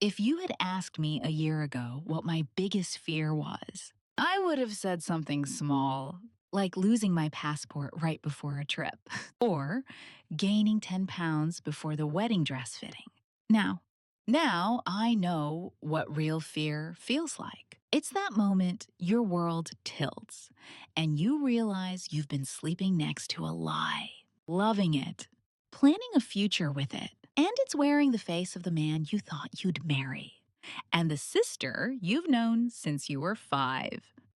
If you had asked me a year ago what my biggest fear was, I would have said something small, like losing my passport right before a trip, or gaining 10 pounds before the wedding dress fitting. Now, now I know what real fear feels like. It's that moment your world tilts and you realize you've been sleeping next to a lie, loving it, planning a future with it, and it's wearing the face of the man you thought you'd marry, and the sister you've known since you were 5.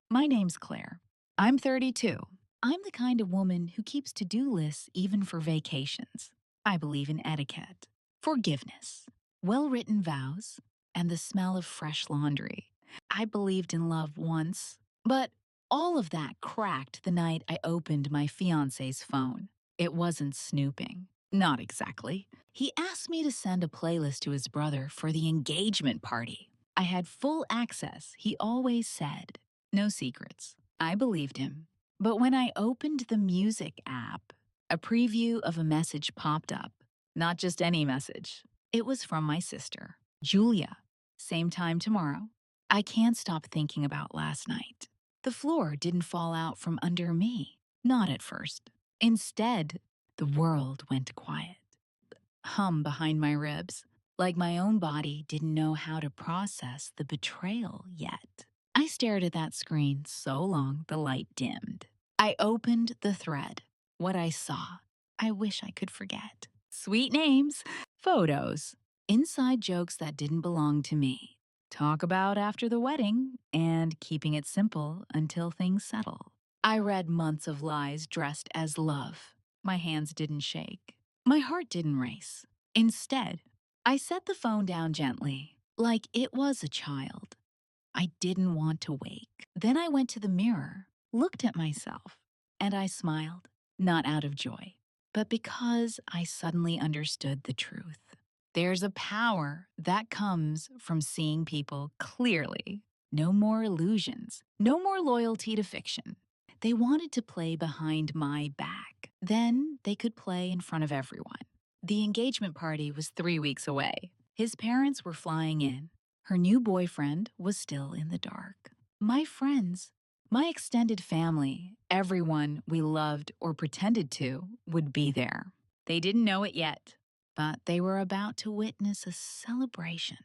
My name's Claire. I'm 32. I'm the kind of woman who keeps to do lists even for vacations. I believe in etiquette, forgiveness, well written vows, and the smell of fresh laundry. I believed in love once, but all of that cracked the night I opened my fiancé's phone. It wasn't snooping. Not exactly. He asked me to send a playlist to his brother for the engagement party. I had full access, he always said. No secrets. I believed him. But when I opened the music app, a preview of a message popped up. Not just any message. It was from my sister, Julia. Same time tomorrow. I can't stop thinking about last night. The floor didn't fall out from under me. Not at first. Instead, the world went quiet. Hum behind my ribs, like my own body didn't know how to process the betrayal yet. I stared at that screen so long the light dimmed. I opened the thread. What I saw, I wish I could forget. Sweet names, photos, inside jokes that didn't belong to me. Talk about after the wedding and keeping it simple until things settle. I read months of lies dressed as love. My hands didn't shake. My heart didn't race. Instead, I set the phone down gently, like it was a child. I didn't want to wake. Then I went to the mirror, looked at myself, and I smiled, not out of joy, but because I suddenly understood the truth. There's a power that comes from seeing people clearly. No more illusions, no more loyalty to fiction. They wanted to play behind my back. Then they could play in front of everyone. The engagement party was 3 weeks away. His parents were flying in. Her new boyfriend was still in the dark. My friends, my extended family, everyone we loved or pretended to, would be there. They didn't know it yet, but they were about to witness a celebration,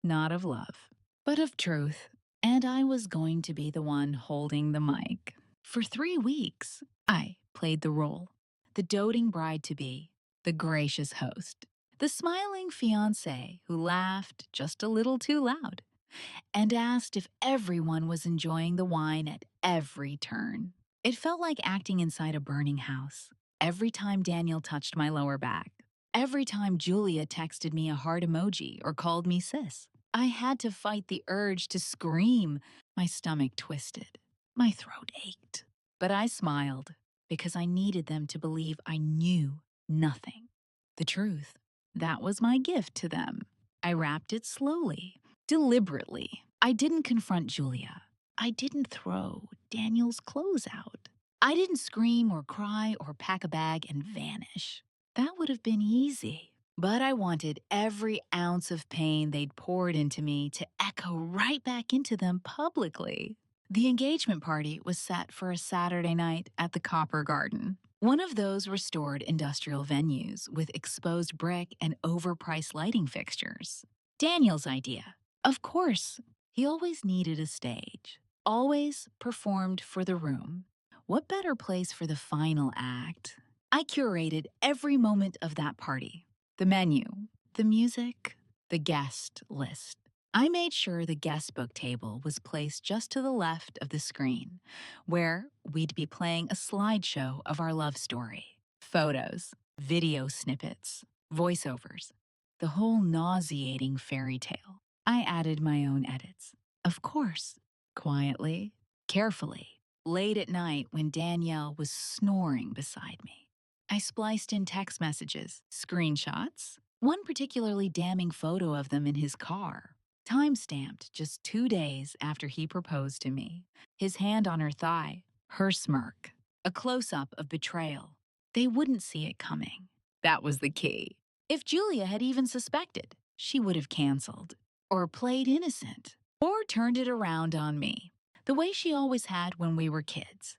not of love, but of truth. And I was going to be the one holding the mic. For 3 weeks, I played the role, the doting bride-to-be, the gracious host, the smiling fiancé who laughed just a little too loud and asked if everyone was enjoying the wine at every turn. It felt like acting inside a burning house. Every time Daniel touched my lower back, every time Julia texted me a heart emoji or called me sis, I had to fight the urge to scream. My stomach twisted. My throat ached. But I smiled because I needed them to believe I knew nothing. The truth. That was my gift to them. I wrapped it slowly, deliberately. I didn't confront Julia. I didn't throw Daniel's clothes out. I didn't scream or cry or pack a bag and vanish. That would have been easy. But I wanted every ounce of pain they'd poured into me to echo right back into them publicly. The engagement party was set for a Saturday night at the Copper Garden, one of those restored industrial venues with exposed brick and overpriced lighting fixtures. Daniel's idea. Of course, he always needed a stage, always performed for the room. What better place for the final act? I curated every moment of that party. The menu, the music, the guest list. I made sure the guest book table was placed just to the left of the screen, where we'd be playing a slideshow of our love story. Photos, video snippets, voiceovers, the whole nauseating fairy tale. I added my own edits. Of course, quietly, carefully, late at night when Danielle was snoring beside me. I spliced in text messages, screenshots, one particularly damning photo of them in his car, time-stamped just 2 days after he proposed to me. His hand on her thigh, her smirk, a close-up of betrayal. They wouldn't see it coming. That was the key. If Julia had even suspected, she would have canceled. or played innocent, or turned it around on me, the way she always had when we were kids.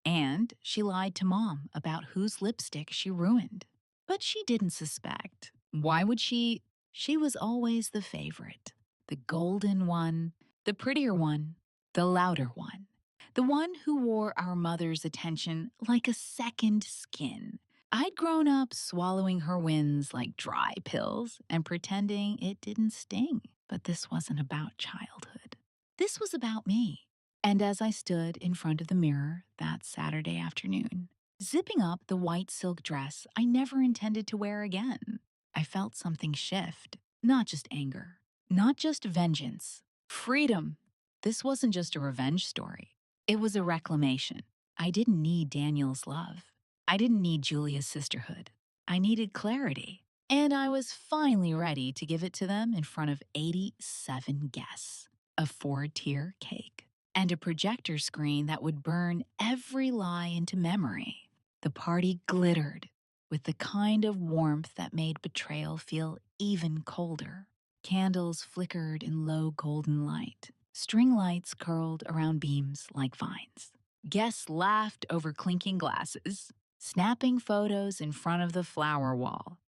And she lied to Mom about whose lipstick she ruined. But she didn't suspect. Why would she? She was always the favorite. The golden one, the prettier one, the louder one. The one who wore our mother's attention like a second skin. I'd grown up swallowing her wins like dry pills and pretending it didn't sting. But this wasn't about childhood. This was about me. And as I stood in front of the mirror that Saturday afternoon, zipping up the white silk dress I never intended to wear again, I felt something shift. Not just anger, not just vengeance, freedom. This wasn't just a revenge story, it was a reclamation. I didn't need Daniel's love. I didn't need Julia's sisterhood. I needed clarity. And I was finally ready to give it to them in front of 87 guests. A 4-tier cake and a projector screen that would burn every lie into memory. The party glittered with the kind of warmth that made betrayal feel even colder. Candles flickered in low golden light. String lights curled around beams like vines. Guests laughed over clinking glasses, snapping photos in front of the flower wall.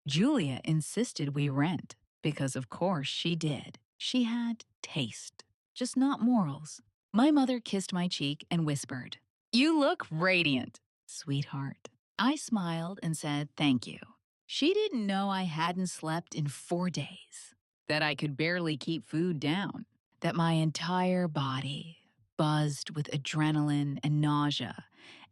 Julia insisted we rent, because of course she did. She had taste, just not morals. My mother kissed my cheek and whispered, "You look radiant, sweetheart." I smiled and said thank you. She didn't know I hadn't slept in 4 days, that I could barely keep food down, that my entire body buzzed with adrenaline and nausea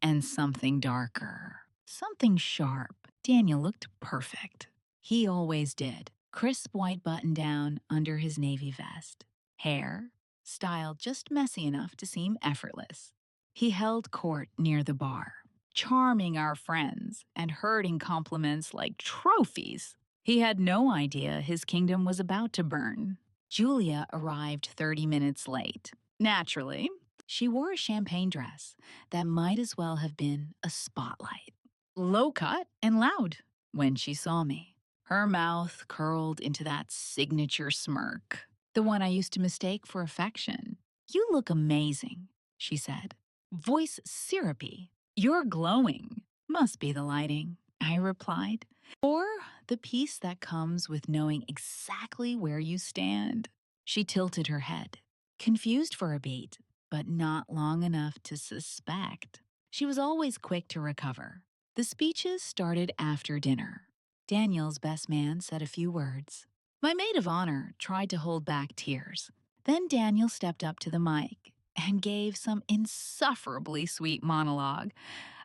and something darker, something sharp. Daniel looked perfect. He always did. Crisp white button down under his navy vest. Hair, styled just messy enough to seem effortless. He held court near the bar, charming our friends and herding compliments like trophies. He had no idea his kingdom was about to burn. Julia arrived 30 minutes late. Naturally, she wore a champagne dress that might as well have been a spotlight. Low cut and loud when she saw me. Her mouth curled into that signature smirk, the one I used to mistake for affection. "You look amazing," she said. Voice syrupy. "You're glowing." "Must be the lighting," I replied. "Or the peace that comes with knowing exactly where you stand." She tilted her head, confused for a beat, but not long enough to suspect. She was always quick to recover. The speeches started after dinner. Daniel's best man said a few words. My maid of honor tried to hold back tears. Then Daniel stepped up to the mic and gave some insufferably sweet monologue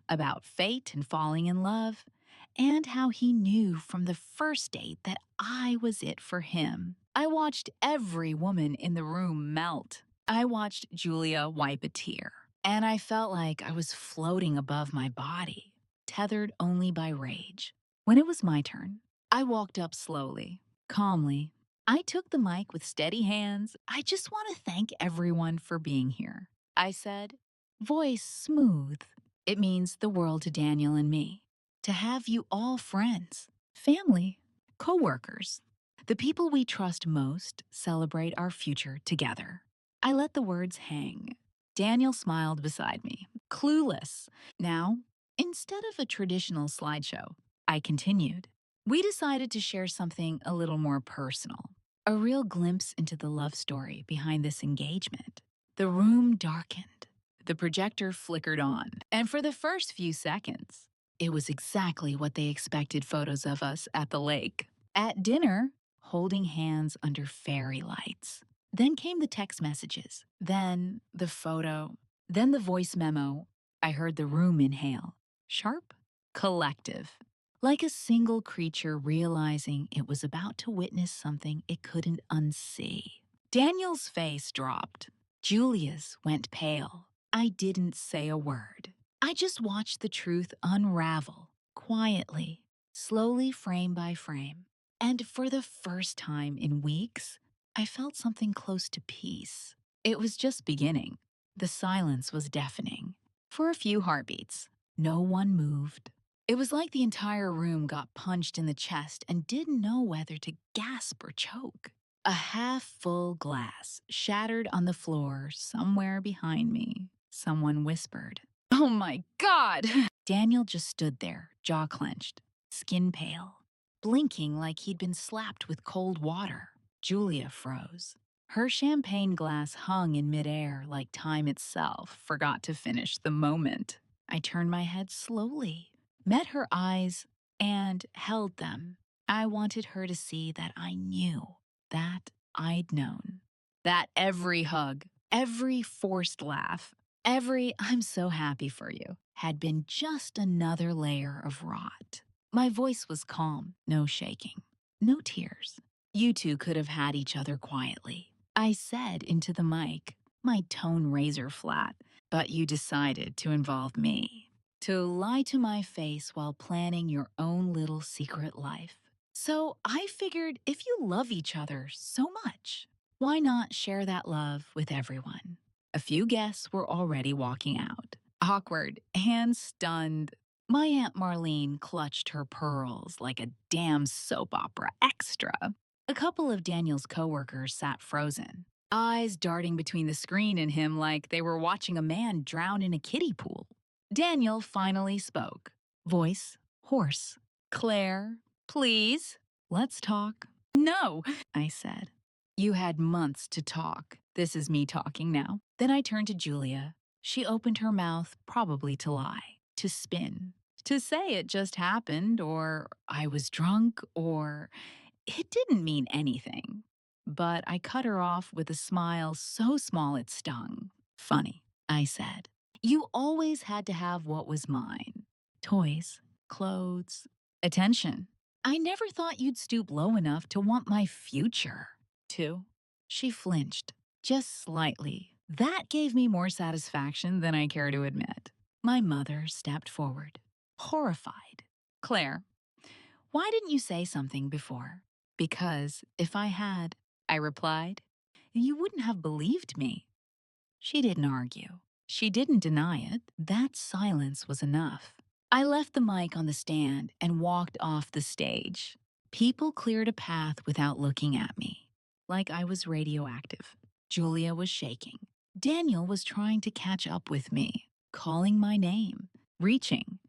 about fate and falling in love, and how he knew from the first date that I was it for him. I watched every woman in the room melt. I watched Julia wipe a tear, and I felt like I was floating above my body, tethered only by rage. When it was my turn, I walked up slowly, calmly. I took the mic with steady hands. "I just want to thank everyone for being here," I said, voice smooth. "It means the world to Daniel and me. To have you all friends, family, coworkers. The people we trust most celebrate our future together." I let the words hang. Daniel smiled beside me, clueless. Now, instead of a traditional slideshow, I continued. We decided to share something a little more personal, a real glimpse into the love story behind this engagement. The room darkened. The projector flickered on, and for the first few seconds, it was exactly what they expected photos of us at the lake. At dinner, holding hands under fairy lights. Then came the text messages, then the photo, then the voice memo. I heard the room inhale. Sharp, collective. Like a single creature realizing it was about to witness something it couldn't unsee. Daniel's face dropped. Julia's went pale. I didn't say a word. I just watched the truth unravel, quietly, slowly, frame by frame. And for the first time in weeks, I felt something close to peace. It was just beginning. The silence was deafening. For a few heartbeats, no one moved. It was like the entire room got punched in the chest and didn't know whether to gasp or choke. A half-full glass shattered on the floor somewhere behind me. Someone whispered, "Oh my God!" Daniel just stood there, jaw clenched, skin pale, blinking like he'd been slapped with cold water. Julia froze. Her champagne glass hung in midair like time itself forgot to finish the moment. I turned my head slowly, met her eyes, and held them. I wanted her to see that I knew, that I'd known. That every hug, every forced laugh, every "I'm so happy for you" had been just another layer of rot. My voice was calm, no shaking, no tears. "You two could have had each other quietly," I said into the mic, my tone razor flat, "but you decided to involve me. To lie to my face while planning your own little secret life. So I figured if you love each other so much, why not share that love with everyone?" A few guests were already walking out, awkward and stunned. My Aunt Marlene clutched her pearls like a damn soap opera extra. A couple of Daniel's coworkers sat frozen, eyes darting between the screen and him like they were watching a man drown in a kiddie pool. Daniel finally spoke, voice hoarse. "Claire, please, let's talk." "No," I said. "You had months to talk. This is me talking now." Then I turned to Julia. She opened her mouth, probably to lie, to spin, to say it just happened, or I was drunk, or it didn't mean anything. But I cut her off with a smile so small it stung. "Funny," I said. "You always had to have what was mine: toys, clothes, attention. I never thought you'd stoop low enough to want my future, too." She flinched, just slightly. That gave me more satisfaction than I care to admit. My mother stepped forward, horrified. "Claire, why didn't you say something before?" "Because if I had," I replied, "you wouldn't have believed me." She didn't argue. She didn't deny it. That silence was enough. I left the mic on the stand and walked off the stage. People cleared a path without looking at me, like I was radioactive. Julia was shaking. Daniel was trying to catch up with me, calling my name, reaching.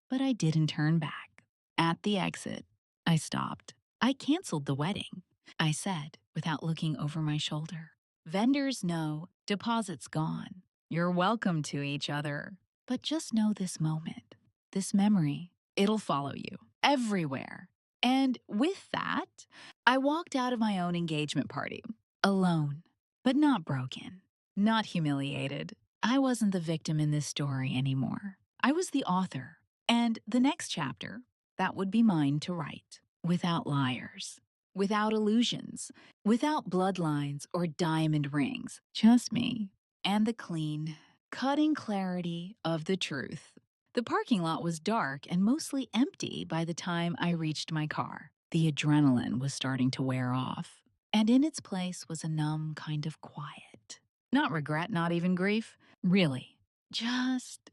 But I didn't turn back. At the exit, I stopped. "I canceled the wedding," I said without looking over my shoulder. "Vendors know, deposits gone. You're welcome to each other. But just know this moment, this memory, it'll follow you everywhere." And with that, I walked out of my own engagement party, alone, but not broken, not humiliated. I wasn't the victim in this story anymore. I was the author. And the next chapter, that would be mine to write, without liars, without illusions, without bloodlines or diamond rings, just me and the clean, cutting clarity of the truth. The parking lot was dark and mostly empty by the time I reached my car. The adrenaline was starting to wear off, and in its place was a numb kind of quiet. Not regret, not even grief. Really, just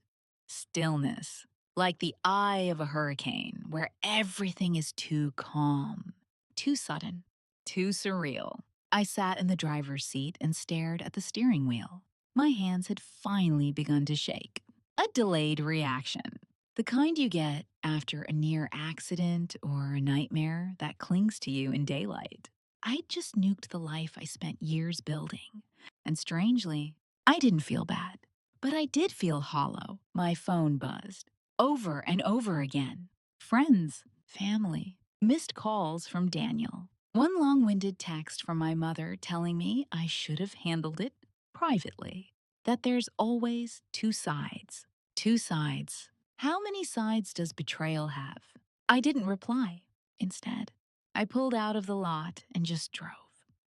stillness, like the eye of a hurricane where everything is too calm, too sudden, too surreal. I sat in the driver's seat and stared at the steering wheel. My hands had finally begun to shake. A delayed reaction. The kind you get after a near accident or a nightmare that clings to you in daylight. I'd just nuked the life I spent years building. And strangely, I didn't feel bad. But I did feel hollow. My phone buzzed. Over and over again. Friends, family, missed calls from Daniel. One long-winded text from my mother telling me I should have handled it privately. That there's always two sides. Two sides. How many sides does betrayal have? I didn't reply. Instead, I pulled out of the lot and just drove.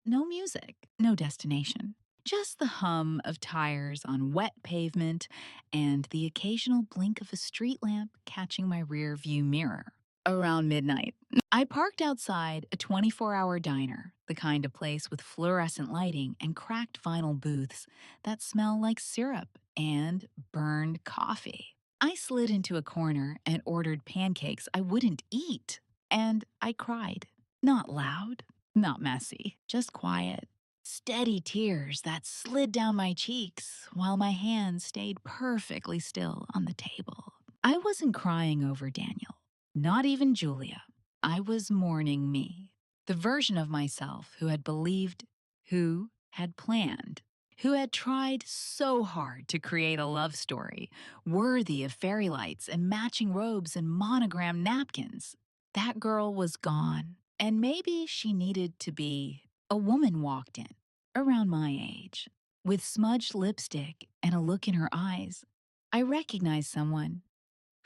No music, no destination. Just the hum of tires on wet pavement and the occasional blink of a street lamp catching my rear view mirror. Around midnight, I parked outside a 24-hour diner, the kind of place with fluorescent lighting and cracked vinyl booths that smell like syrup and burned coffee. I slid into a corner and ordered pancakes I wouldn't eat. And I cried. Not loud, Not messy, just quiet. Steady tears that slid down my cheeks while my hands stayed perfectly still on the table. I wasn't crying over Daniel, not even Julia. I was mourning me, the version of myself who had believed, who had planned, who had tried so hard to create a love story worthy of fairy lights and matching robes and monogram napkins. That girl was gone, and maybe she needed to be. A woman walked in, around my age, with smudged lipstick and a look in her eyes. I recognized someone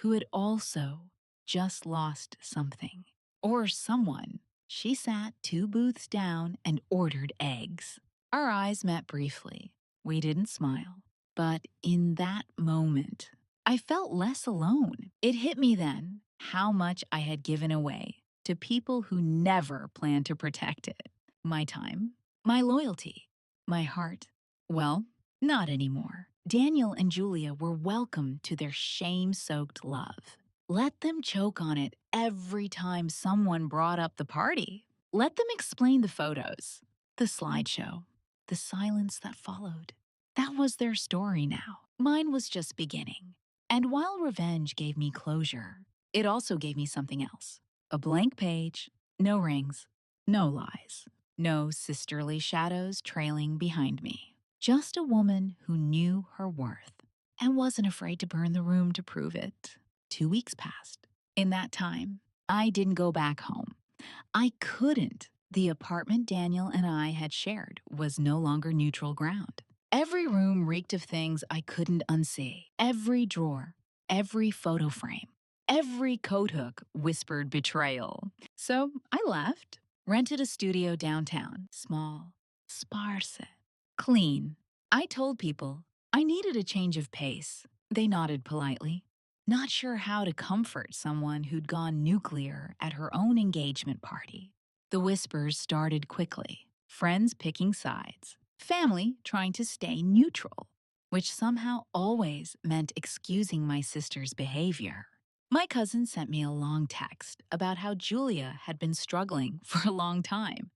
who had also just lost something. Or someone. She sat 2 booths down and ordered eggs. Our eyes met briefly. We didn't smile. But in that moment, I felt less alone. It hit me then how much I had given away to people who never planned to protect it. My time, my loyalty, my heart. Well, not anymore. Daniel and Julia were welcome to their shame-soaked love. Let them choke on it every time someone brought up the party. Let them explain the photos, the slideshow, the silence that followed. That was their story now. Mine was just beginning. And while revenge gave me closure, it also gave me something else. A blank page, no rings, no lies, no sisterly shadows trailing behind me. Just a woman who knew her worth and wasn't afraid to burn the room to prove it. 2 weeks passed. In that time, I didn't go back home. I couldn't. The apartment Daniel and I had shared was no longer neutral ground. Every room reeked of things I couldn't unsee. Every drawer, every photo frame, every coat hook whispered betrayal. So I left, rented a studio downtown, small, sparse, clean. I told people I needed a change of pace. They nodded politely, not sure how to comfort someone who'd gone nuclear at her own engagement party. The whispers started quickly, friends picking sides, family trying to stay neutral, which somehow always meant excusing my sister's behavior. My cousin sent me a long text about how Julia had been struggling for a long time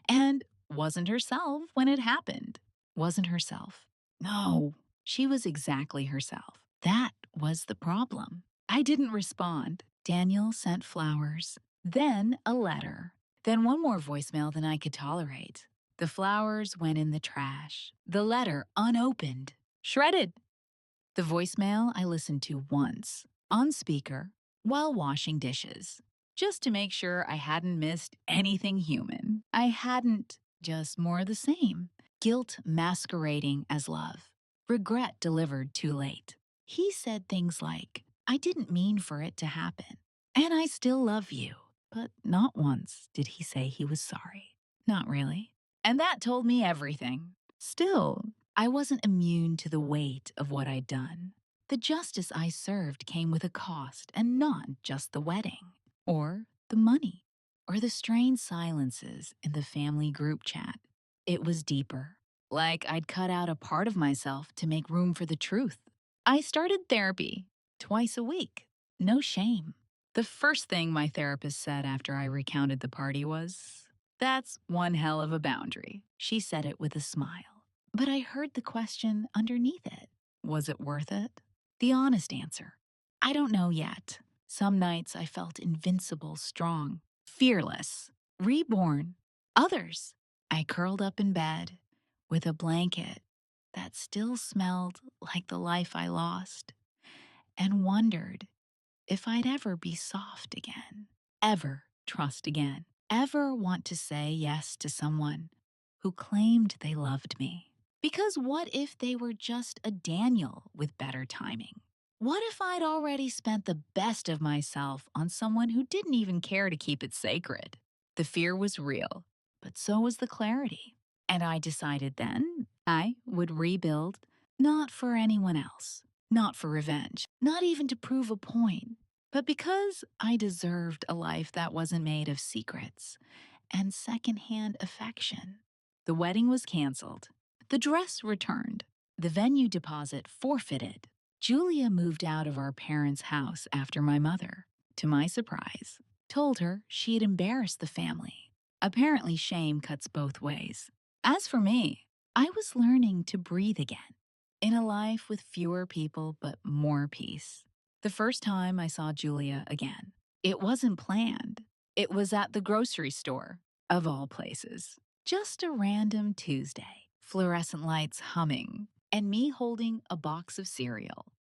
and wasn't herself when it happened. Wasn't herself. No, she was exactly herself. That was the problem. I didn't respond. Daniel sent flowers, then a letter, then one more voicemail than I could tolerate. The flowers went in the trash. The letter unopened. Shredded. The voicemail I listened to once, on speaker, while washing dishes, just to make sure I hadn't missed anything human. I hadn't, just more of the same. Guilt masquerading as love. Regret delivered too late. He said things like, I didn't mean for it to happen. And I still love you. But not once did he say he was sorry. Not really. And that told me everything. Still, I wasn't immune to the weight of what I'd done. The justice I served came with a cost, and not just the wedding, or the money, or the strained silences in the family group chat. It was deeper, like I'd cut out a part of myself to make room for the truth. I started therapy twice a week. No shame. The first thing my therapist said after I recounted the party was, "That's one hell of a boundary." She said it with a smile. But I heard the question underneath it. Was it worth it? The honest answer, I don't know yet. Some nights I felt invincible, strong, fearless, reborn. Others, I curled up in bed with a blanket that still smelled like the life I lost and wondered if I'd ever be soft again, ever trust again, ever want to say yes to someone who claimed they loved me. Because what if they were just a Daniel with better timing? What if I'd already spent the best of myself on someone who didn't even care to keep it sacred? The fear was real, but so was the clarity. And I decided then I would rebuild, not for anyone else, not for revenge, not even to prove a point, but because I deserved a life that wasn't made of secrets and secondhand affection. The wedding was canceled. The dress returned. The venue deposit forfeited. Julia moved out of our parents' house after my mother, to my surprise, told her she had embarrassed the family. Apparently, shame cuts both ways. As for me, I was learning to breathe again in a life with fewer people but more peace. The first time I saw Julia again, it wasn't planned. It was at the grocery store, of all places. Just a random Tuesday, fluorescent lights humming, and me holding a box of cereal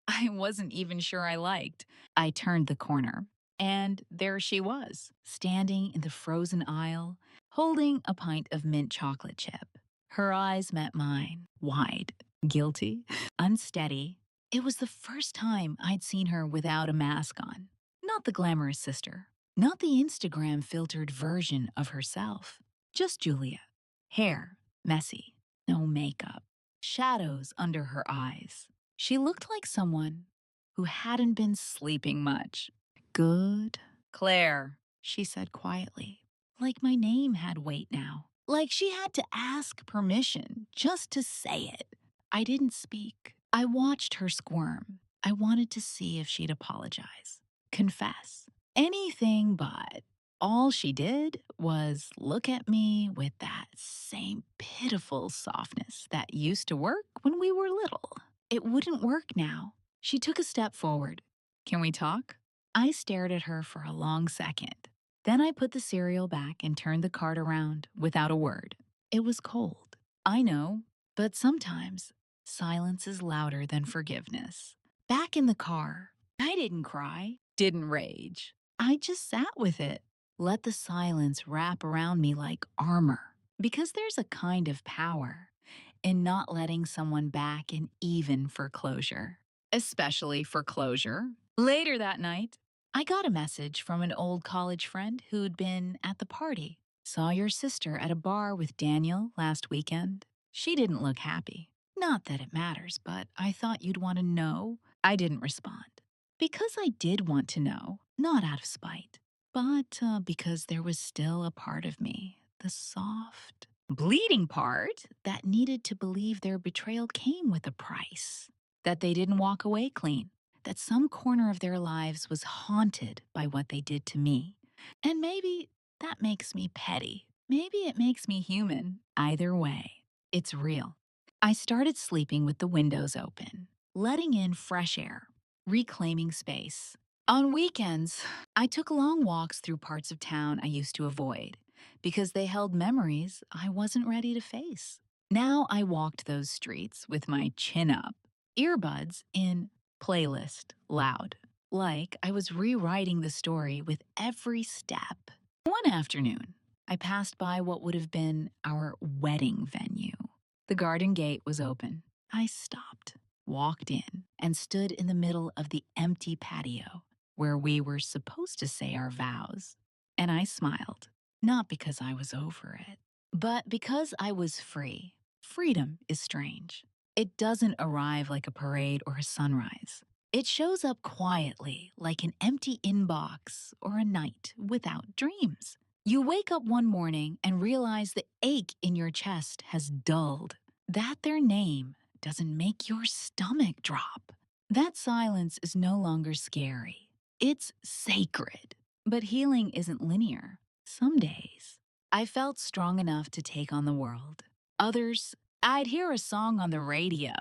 I wasn't even sure I liked. I turned the corner, and there she was, standing in the frozen aisle, holding a pint of mint chocolate chip. Her eyes met mine, wide, guilty, unsteady. It was the first time I'd seen her without a mask on. Not the glamorous sister, not the Instagram filtered version of herself, just Julia. Hair, messy, no makeup, shadows under her eyes. She looked like someone who hadn't been sleeping much. Good. Claire, she said quietly, like my name had weight now. Like she had to ask permission just to say it. I didn't speak. I watched her squirm. I wanted to see if she'd apologize, confess, anything but. All she did was look at me with that same pitiful softness that used to work when we were little. It wouldn't work now. She took a step forward. Can we talk? I stared at her for a long second. Then I put the cereal back and turned the cart around without a word. It was cold. I know, but sometimes silence is louder than forgiveness. Back in the car, I didn't cry, didn't rage. I just sat with it, let the silence wrap around me like armor. Because there's a kind of power in not letting someone back in even for closure, especially for closure. Later that night, I got a message from an old college friend who'd been at the party. Saw your sister at a bar with Daniel last weekend. She didn't look happy. Not that it matters, but I thought you'd want to know. I didn't respond. Because I did want to know, not out of spite, but because there was still a part of me, the soft, bleeding part that needed to believe their betrayal came with a price, that they didn't walk away clean, that some corner of their lives was haunted by what they did to me. And maybe that makes me petty. Maybe it makes me human. Either way, it's real. I started sleeping with the windows open, letting in fresh air, reclaiming space. On weekends, I took long walks through parts of town I used to avoid because they held memories I wasn't ready to face. Now I walked those streets with my chin up, earbuds in, playlist loud, like I was rewriting the story with every step. One afternoon, I passed by what would have been our wedding venue. The garden gate was open. I stopped, walked in, and stood in the middle of the empty patio where we were supposed to say our vows. And I smiled, not because I was over it, but because I was free. Freedom is strange. It doesn't arrive like a parade or a sunrise. It shows up quietly, like an empty inbox or a night without dreams. You wake up one morning and realize the ache in your chest has dulled. That their name doesn't make your stomach drop. That silence is no longer scary. It's sacred. But healing isn't linear. Some days, I felt strong enough to take on the world. Others, I'd hear a song on the radio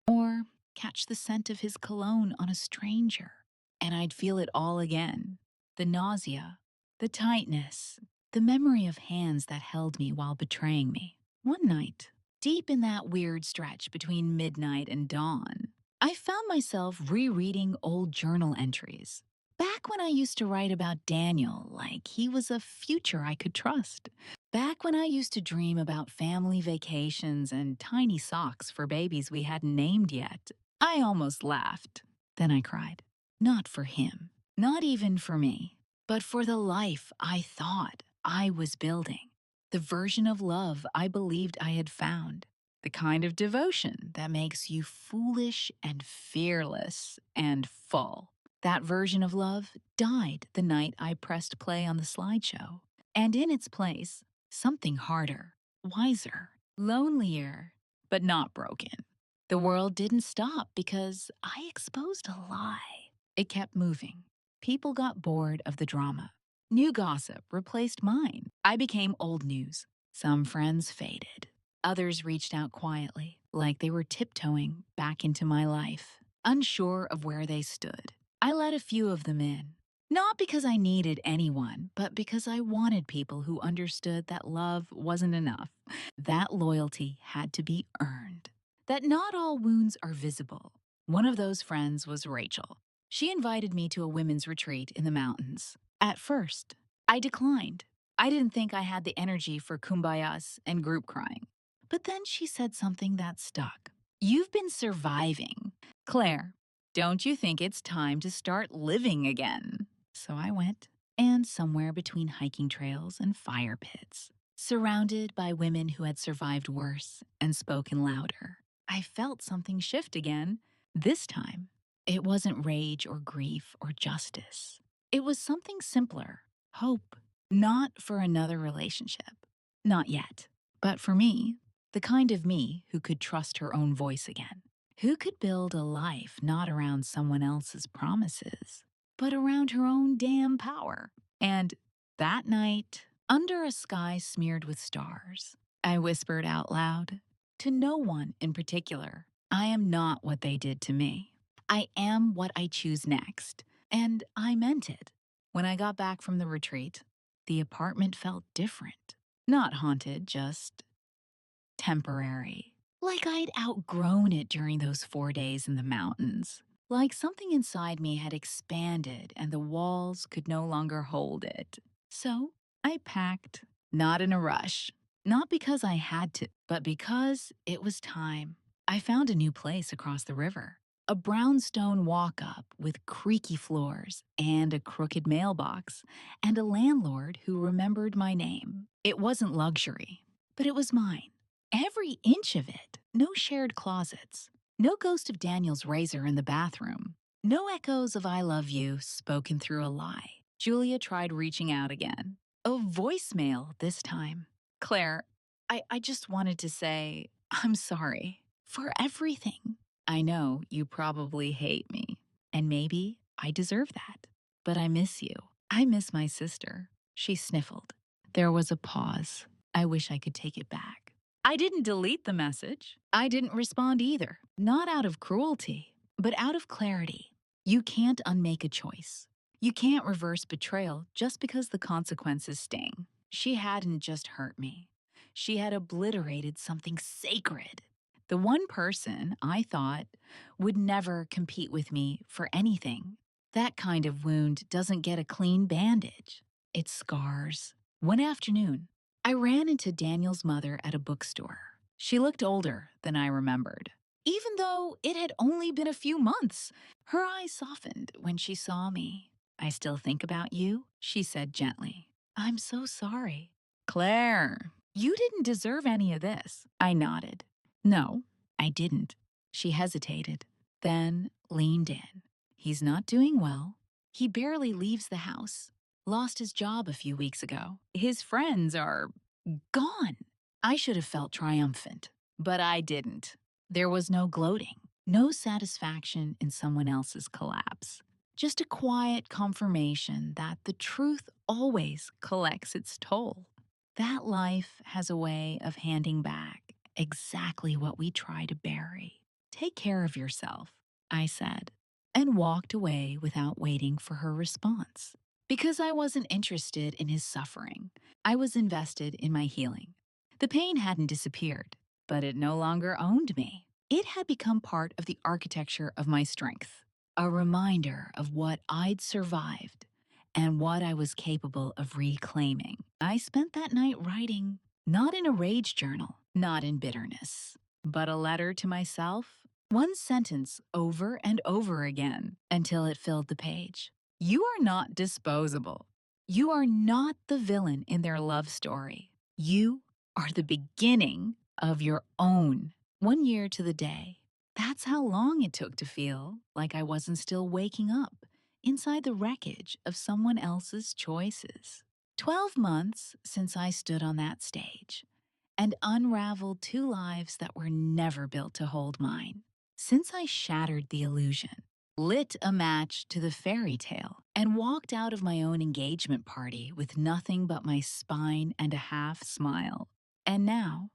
or catch the scent of his cologne on a stranger, and I'd feel it all again. The nausea, the tightness, the memory of hands that held me while betraying me. One night, deep in that weird stretch between midnight and dawn, I found myself rereading old journal entries. Back when I used to write about Daniel like he was a future I could trust. Back when I used to dream about family vacations and tiny socks for babies we hadn't named yet. I almost laughed. Then I cried. Not for him, not even for me, but for the life I thought I was building. The version of love I believed I had found. The kind of devotion that makes you foolish and fearless and full. That version of love died the night I pressed play on the slideshow. And in its place, something harder, wiser, lonelier, but not broken. The world didn't stop because I exposed a lie. It kept moving. People got bored of the drama. New gossip replaced mine. I became old news. Some friends faded. Others reached out quietly, like they were tiptoeing back into my life, unsure of where they stood. I let a few of them in. Not because I needed anyone, but because I wanted people who understood that love wasn't enough. That loyalty had to be earned. That not all wounds are visible. One of those friends was Rachel. She invited me to a women's retreat in the mountains. At first, I declined. I didn't think I had the energy for kumbayas and group crying. But then she said something that stuck. You've been surviving. Claire, don't you think it's time to start living again? So I went, and somewhere between hiking trails and fire pits, surrounded by women who had survived worse and spoken louder, I felt something shift again. This time, it wasn't rage or grief or justice. It was something simpler, hope. Not for another relationship. Not yet. But for me, the kind of me who could trust her own voice again. Who could build a life not around someone else's promises, but around her own damn power. And that night, under a sky smeared with stars, I whispered out loud, to no one in particular, I am not what they did to me. I am what I choose next. And I meant it. When I got back from the retreat, the apartment felt different. Not haunted, just temporary. Like I'd outgrown it during those 4 days in the mountains. Like something inside me had expanded and the walls could no longer hold it. So I packed, not in a rush. Not because I had to, but because it was time. I found a new place across the river. A brownstone walk-up with creaky floors and a crooked mailbox, and a landlord who remembered my name. It wasn't luxury, but it was mine. Every inch of it. No shared closets. No ghost of Daniel's razor in the bathroom. No echoes of I love you spoken through a lie. Julia tried reaching out again. A voicemail this time. Claire, I just wanted to say, I'm sorry for everything. I know you probably hate me, and maybe I deserve that. But I miss you. I miss my sister. She sniffled. There was a pause. I wish I could take it back. I didn't delete the message. I didn't respond either. Not out of cruelty, but out of clarity. You can't unmake a choice. You can't reverse betrayal just because the consequences sting. She hadn't just hurt me. She had obliterated something sacred. The one person I thought would never compete with me for anything. That kind of wound doesn't get a clean bandage. It scars. One afternoon, I ran into Daniel's mother at a bookstore. She looked older than I remembered. Even though it had only been a few months, her eyes softened when she saw me. I still think about you, she said gently. I'm so sorry. Claire, you didn't deserve any of this. I nodded. No, I didn't. She hesitated, then leaned in. He's not doing well. He barely leaves the house. Lost his job a few weeks ago. His friends are gone. I should have felt triumphant, but I didn't. There was no gloating, no satisfaction in someone else's collapse. Just a quiet confirmation that the truth always collects its toll. That life has a way of handing back exactly what we try to bury. Take care of yourself, I said, and walked away without waiting for her response. Because I wasn't interested in his suffering, I was invested in my healing. The pain hadn't disappeared, but it no longer owned me. It had become part of the architecture of my strength, a reminder of what I'd survived and what I was capable of reclaiming. I spent that night writing, not in a rage journal, not in bitterness, but a letter to myself, one sentence over and over again until it filled the page. You are not disposable. You are not the villain in their love story. You are the beginning of your own. 1 year to the day. That's how long it took to feel like I wasn't still waking up inside the wreckage of someone else's choices. 12 months since I stood on that stage and unraveled two lives that were never built to hold mine. Since I shattered the illusion, lit a match to the fairy tale, and walked out of my own engagement party with nothing but my spine and a half smile. And now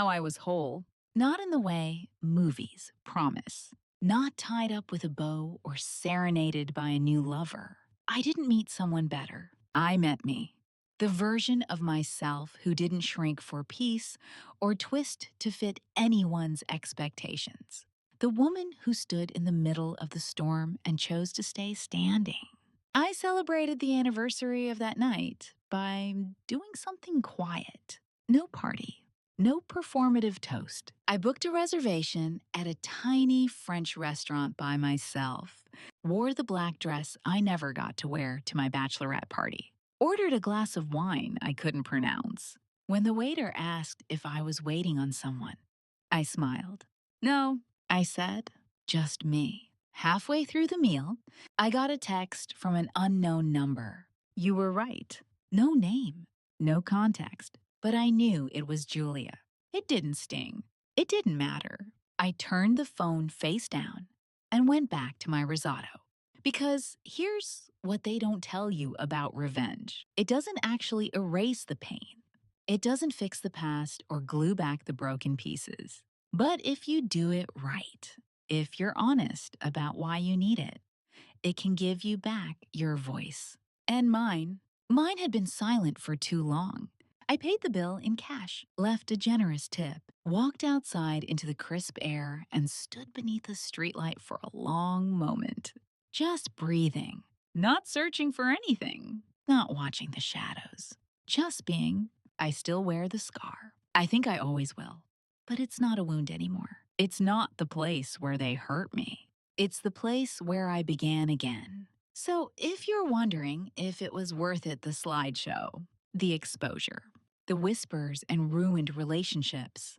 I was whole. Not in the way movies promise. Not tied up with a bow or serenaded by a new lover. I didn't meet someone better. I met me. The version of myself who didn't shrink for peace or twist to fit anyone's expectations. The woman who stood in the middle of the storm and chose to stay standing. I celebrated the anniversary of that night by doing something quiet. No party, no performative toast. I booked a reservation at a tiny French restaurant by myself, wore the black dress I never got to wear to my bachelorette party, ordered a glass of wine I couldn't pronounce. When the waiter asked if I was waiting on someone, I smiled. No, I said, just me. Halfway through the meal, I got a text from an unknown number. You were right. No name, no context, but I knew it was Julia. It didn't sting. It didn't matter. I turned the phone face down and went back to my risotto. Because here's what they don't tell you about revenge. It doesn't actually erase the pain. It doesn't fix the past or glue back the broken pieces. But if you do it right, if you're honest about why you need it, it can give you back your voice. And mine. Mine had been silent for too long. I paid the bill in cash, left a generous tip, walked outside into the crisp air, and stood beneath a streetlight for a long moment. Just breathing, not searching for anything, not watching the shadows, just being. I still wear the scar. I think I always will. But it's not a wound anymore. It's not the place where they hurt me. It's the place where I began again. So if you're wondering if it was worth it, the slideshow, the exposure, the whispers and ruined relationships,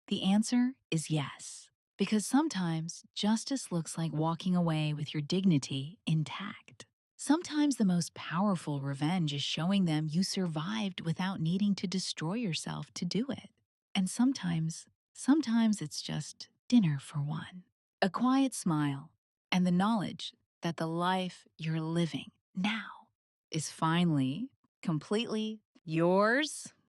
the answer is yes. Because sometimes justice looks like walking away with your dignity intact. Sometimes the most powerful revenge is showing them you survived without needing to destroy yourself to do it. And sometimes it's just dinner for one, a quiet smile, and the knowledge that the life you're living now is finally, completely yours.